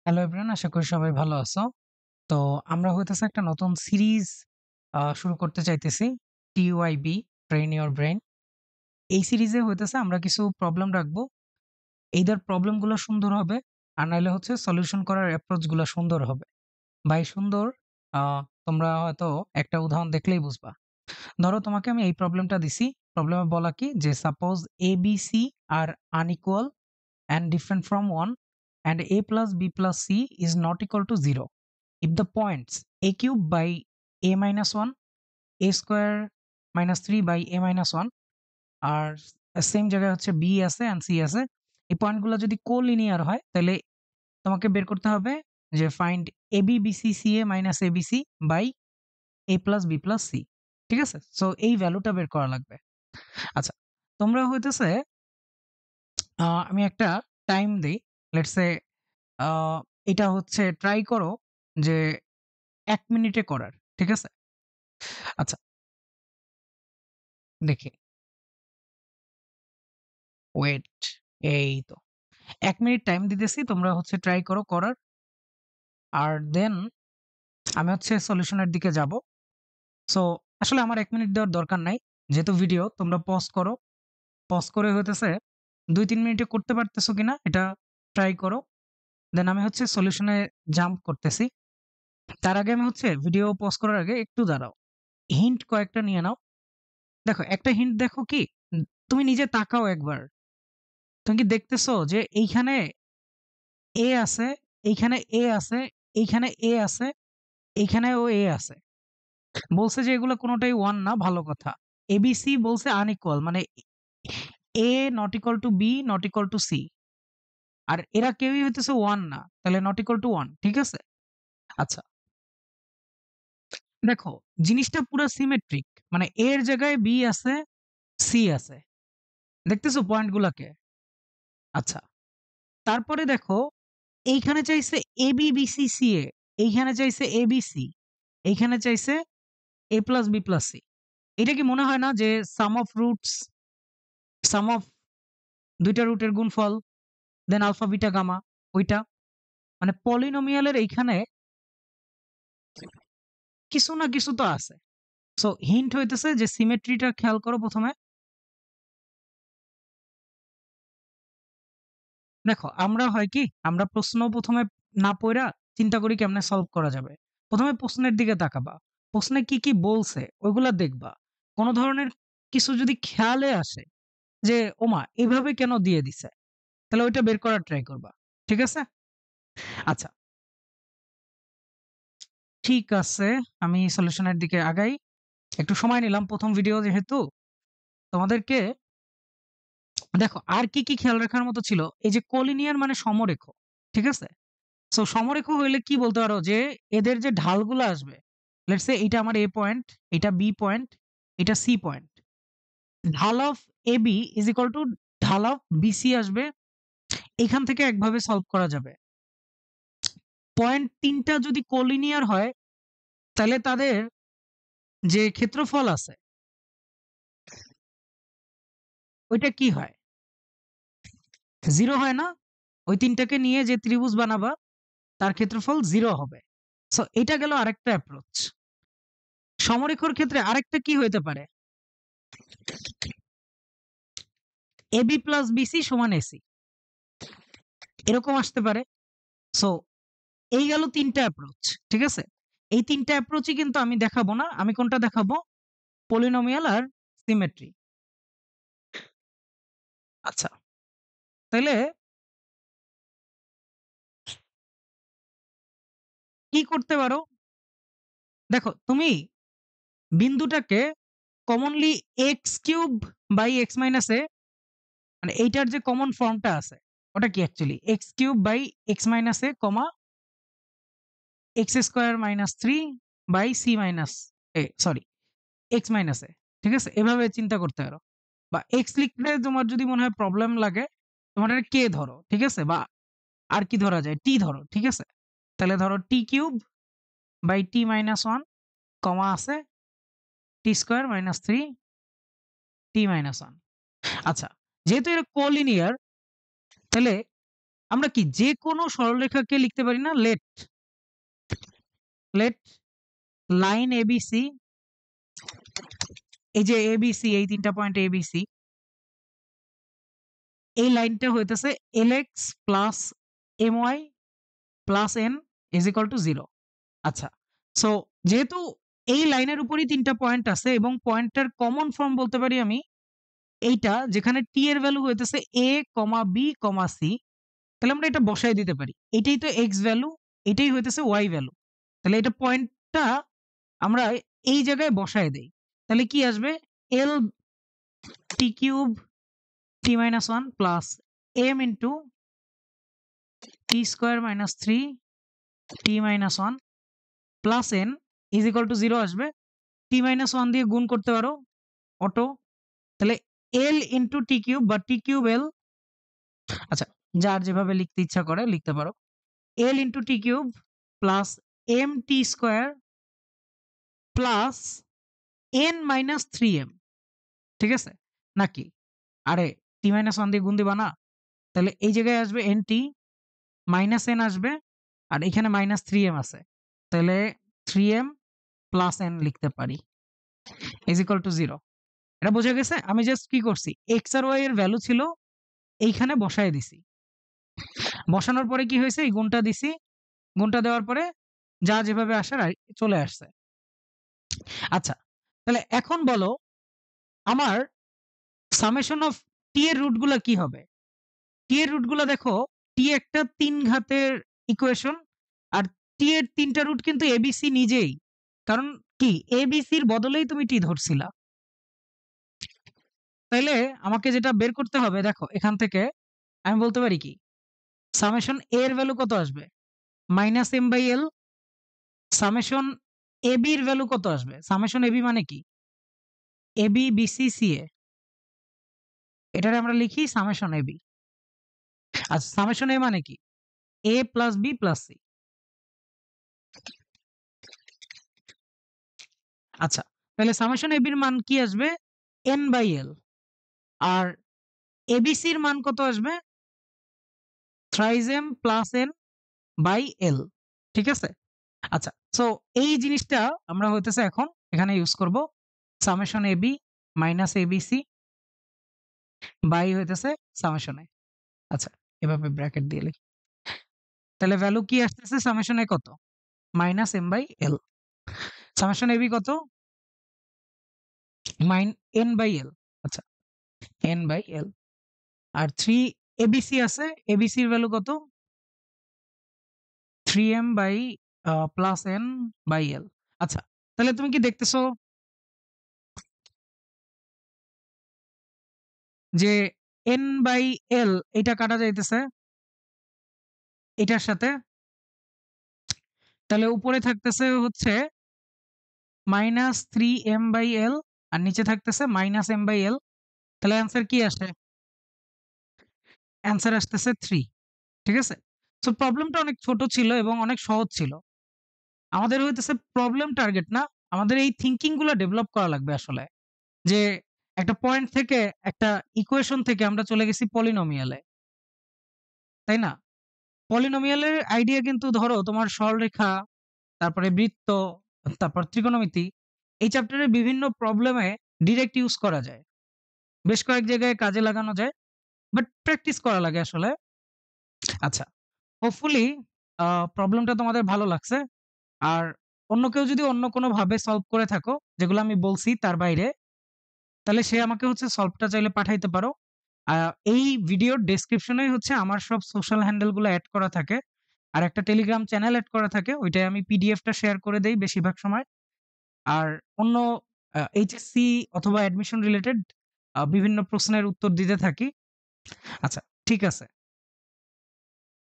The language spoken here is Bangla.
হ্যালো এভরিওয়ান, আশা করি সবাই ভালো আছো। তো আমরা হইতেছে একটা নতুন সিরিজ শুরু করতে চাইতেছি, টিওআইবি, ট্রেন ইওর ব্রেইন। এই সিরিজে হইতেছে আমরা কিছু প্রবলেম রাখবো। এইদার প্রবলেমগুলো সুন্দর হবে, আর নাইলে হচ্ছে সলিউশন করার অ্যাপ্রোচগুলো সুন্দর হবে। ভাই সুন্দর, তোমরা হয়তো একটা উদাহরণ দেখলেই বুঝবা। ধরো তোমাকে আমি এই প্রবলেমটা দিছি। প্রবলেমে বলা কি যে suppose ABC are unequal and different from 1 and a plus b plus c is not equal to 0 if the points a cube by a minus 1, a square minus 3 by a minus 1 আর সেম জায়গায় হচ্ছে b আছে and c আছে। এই পয়েন্টগুলো যদি কোলিনিয়ার হয় তাহলে তোমাকে বের করতে হবে যে find ab bc ca minus abc by a plus b plus c। ঠিক আছে, সো এই ভ্যালুটা বের করা লাগবে। আচ্ছা, তোমরা হইতেছে আমি একটা টাইম দেই, লেটস সে আ এটা হচ্ছে ট্রাই করো যে ১ মিনিটে করার। ঠিক আছে? আচ্ছা, দেখি। ওয়েট, এই তো। ১ মিনিট টাইম দিতেছি। তোমরা হচ্ছে ট্রাই করো করার। আর দেন আমি হচ্ছে সলিউশন এর দিকে যাব। সো আসলে আমার ১ মিনিট দেওয়ার দরকার নাই। যেহেতু ভিডিও তোমরা পজ করো। পজ করে হইতেছে ২-৩ মিনিটে করতে পারতেছো কিনা এটা ট্রাই করো। দেন আমি হচ্ছে সলিউশন এ জাম্প করতেছি। তার আগে আমি হচ্ছে ভিডিও পজ করার আগে একটু দাঁড়াও। হিন্ট কয়েকটা নিয়ে নাও। দেখো, একটা হিন্ট দেখো কি? তুমি নিজে তাকাও একবার। তুমি কি দেখতেছো যে এইখানে A আছে, এইখানে A আছে, এইখানে A আছে, এইখানেও A আছে। বলছে যে এগুলা কোনটাই 1 না, ভালো কথা। ABC বলছে আনইকুয়াল, মানে A not equal to B not equal to C। আর এরা কেউই হইতেছে 1 না। তাহলে not equal to 1, ঠিক আছে? আচ্ছা, দেখো জিনিসটা পুরা সিমেট্রিক। মানে A এর জায়গায় B আছে, C আছে। দেখতেছো পয়েন্ট গুলাকে? আচ্ছা, তারপরে দেখো এইখানে চাইছে AB BC CA, এইখানে চাইছে ABC, এইখানে চাইছে A plus B plus C। এটা কি মনে হয় না যে সাম অফ রুটস, সাম অফ দুইটা রুটের গুণফল, দেন আলফা বিটা গামা, ওইটা? মানে পলিনোমিয়ালের এইখানে কিছু না কিছু তো আছে। সো হিন্ট হইতেছে যে সিমেট্রিটা খেয়াল করো প্রথমে। দেখো আমরা হয় কি, আমরা প্রশ্ন প্রথমে না পইড়া চিন্তা করি কেমনে সলভ করা যাবে। প্রথমে প্রশ্নের দিকে তাকাবা, প্রশ্নে কি কি বলছে ওইগুলা দেখবা। কোন ধরনের কিছু যদি খেয়ালে আসে যে ওমা এভাবে কেন দিয়ে দিছে, তাহলে ওইটা বের করার ট্রাই করবা। ঠিক আছে? আচ্ছা, ঠিক আছে, আমি সলিউশনের দিকে আগাই। একটু সময় নিলাম, প্রথম ভিডিও যেহেতু। তোমাদেরকে দেখো আর কি কি খেয়াল রাখার মতো ছিল। এই যে কোলিনিয়ার মানে সমরেখ, ঠিক আছে? সো সমরেখ হইলে কি বলতে পারো যে এদের যে ঢালগুলো আসবে, লেটস সে এটা আমার এ পয়েন্ট, এটা বি পয়েন্ট, এটা সি পয়েন্ট। ঢাল of A B is equal to ঢাল অফ বিসি আসবে। এখান থেকে একভাবে সলভ করা যাবে। পয়েন্ট তিনটা যদি কোলিনিয়ার হয় তাহলে তাদের যে ক্ষেত্রফল আছে ওইটা কি হয়? জিরো হয় না? ওই তিনটাকে নিয়ে যে ত্রিভুজ বানাবা তার ক্ষেত্রফল জিরো হবে। সো এটা গেল আরেকটা অ্যাপ্রোচ। সমরেখর ক্ষেত্রে আরেকটা কি হইতে পারে? এবি প্লাস বিসি সমান এসি, এরকম আসতে পারে। সো এই গেল ৩ টা অ্যাপ্রোচ। ঠিক আছে? এই ৩ টা অ্যাপ্রোচই কিন্তু আমি দেখাবো না। আমি কোনটা দেখাবো? পলিনোমিয়াল আর সিমেট্রি। আচ্ছা, তাইলে কি করতে পারো? দেখো তুমি বিন্দুটাকে commonly x³ by x minus a, মানে এইটার যে কমন ফর্মটা আছে ওটা কি actually x³ by x minus a, x² minus 3 by c minus a, sorry x minus a। ঠিক আছে? এভাবে চিন্তা করতে পারো। বা x লিখলে তোমার যদি মনে হয় প্রবলেম লাগে, তোমার এটা কে ধরো। ঠিক আছে? বা আর কি ধরা যায়? টি ধরো। ঠিক আছে? তাহলে ধরো t³ বাই t মাইনাস 1, কমা আছে t² মাইনাস 3 t মাইনাস 1। আচ্ছা, যেহেতু এটা কোলিনিয়ার তাহলে আমরা কি যে কোনো সরলরেখাকে লিখতে পারি না? লেট লেট লাইন এবিসি, এই যে এবিসি, এই ৩ টা পয়েন্ট এবিসি, এই লাইনটা হইতেছে LX plus MY plus N is equal two 0। আচ্ছা, সো যেহেতু এই লাইনের উপরই ৩ টা পয়েন্ট আছে এবং পয়েন্টটার কমন ফর্ম বলতে পারি আমি এইটা, যেখানে টি এর ভ্যালু হইতেছে A, B, C, তাহলে আমরা এটা বসায় দিতে পারি। এটাই তো এক্স ভ্যালু, এটাই হইতেছে ওয়াই ভ্যালু। তাহলে এটা পয়েন্টটা আমরা এই জায়গায় বসায় দেই। তাহলে কি আসবে? L t cube t minus 1 plus m into t square minus 3 t minus 1 plus n is equal two 0 আসবে। t minus 1 দিয়ে গুণ করতে পারো অটো। তাহলে L ইন্টু টি কিউব বা টি কিউব L, আচ্ছা যার যেভাবে লিখতে ইচ্ছা করে লিখতে পারো, L into T cube plus M T square plus n minus 3m, ঠিক আছে? নাকি আরে টি মাইনাস 1 দিয়ে গুণ দিবা না? তাহলে এই জায়গায় আসবে nt মাইনাস n আসবে, আর এখানে মাইনাস 3m আছে, তাহলে 3m প্লাস n লিখতে পারি ইজ ইকুয়াল টু 0। এটা বোঝা গেছে? আমি জাস্ট কি করছি, x আর y এর ভ্যালু ছিল এইখানে বসায় দিছি। বসানোর পরে কি হয়েছে? এই গুণটা দিছি, গুণটা দেওয়ার পরে যা যেভাবে আসার চলে আসছে। আচ্ছা, তাহলে এখন বলো আমার সামেশন অফ টি এর রুট গুলা কি হবে? টি এর রুট গুলা দেখো, টি একটা ৩ ঘাতের ইকুয়েশন, আর টি এর ৩ টা রুট কিন্তু এবিসি নিজেই। কারণ কি, এবিসির বদলেই তুমি টি ধরছিলা। তাইলে আমাকে যেটা বের করতে হবে, দেখো এখান থেকে আমি বলতে পারি কি, সামেশন এ এর ভ্যালু কত আসবে? Minus M by L. Summation AB এর ভ্যালু কত আসবে? সামেশন এবি মানে কি, এবি বিসি সি এ, এটারে আমরা লিখি সামেশন এবি। আচ্ছা, সামেশন এ মানে কি, এ প্লাস বি প্লাস সি। আচ্ছা, তাহলে সামেশন এবির মান কি আসবে? N by L. আর এবিসির মান কত আসবে? Thrice M plus N by L, ঠিক আছে? আচ্ছা, সো এই জিনিসটা আমরা হইতেছে এখন এখানে ইউজ করব, summation AB minus ABC by হইতেছে সামেশন এ। আচ্ছা, এভাবে ব্র্যাকেট দিয়ে লিখি। তাহলে ভ্যালু কি আসতেছে? সামেশন এ কত? Minus M by L. Summation AB কত? N by L. আচ্ছা, এন বাই এল। আর 3 এবিসি আছে, এবিসির ভ্যালু কত? 3m by plus n by l। আচ্ছা, তাহলে তুমি কি দেখতেছো যে n বাই l এটা কাটা যাইতেছে এটার সাথে, তাহলে উপরে থাকতেছে হচ্ছে মাইনাস 3m বাই l আর নিচে থাকতেছে মাইনাস m বাই l। তাহলে অ্যান্সার কি আসে? অ্যান্সার আসতেছে 3, ঠিক আছে? সো প্রবলেমটা অনেক ছোট ছিল এবং অনেক সহজ ছিল। আমাদের হইতেছে প্রবলেম টার্গেট না, আমাদের এই থিংকিং গুলো ডেভেলপ করা লাগবে আসলে। যে একটা পয়েন্ট থেকে, একটা ইকুয়েশন থেকে আমরা চলে গেছি পলিনোমিয়ালে, তাই না? পলিনোমিয়ালের আইডিয়া কিন্তু ধরো তোমার সরলরেখা, তারপরে বৃত্ত, তারপর ত্রিকোণমিতি, এই চ্যাপ্টারের বিভিন্ন প্রবলেমে ডিরেক্ট ইউজ করা যায়। বেশ কয়েক জায়গায় কাজে লাগানো যায়, বাট প্র্যাকটিস করা লাগে আসলে। আচ্ছা, হোপফুলি প্রবলেমটা তোমাদের ভালো লাগছে। আর অন্য কেউ যদি অন্য কোনো ভাবে সলভ করে থাকো, যেগুলো আমি বলছি তার বাইরে, তাহলে সে আমাকে হচ্ছে সলভটা চাইলে পাঠাইতে পারো। এই ভিডিওর ডেসক্রিপশনেই হচ্ছে আমার সব সোশ্যাল হ্যান্ডেল গুলো এড করা থাকে। আর একটা টেলিগ্রাম চ্যানেল এড করা থাকে। ওইটায় আমি পিডিএফটা শেয়ার করে দেই বেশিরভাগ সময়। আর অন্য এইচএসসি অথবা অ্যাডমিশন রিলেটেড বিভিন্ন প্রশ্নের উত্তর দিতে থাকি। আচ্ছা, ঠিক আছে।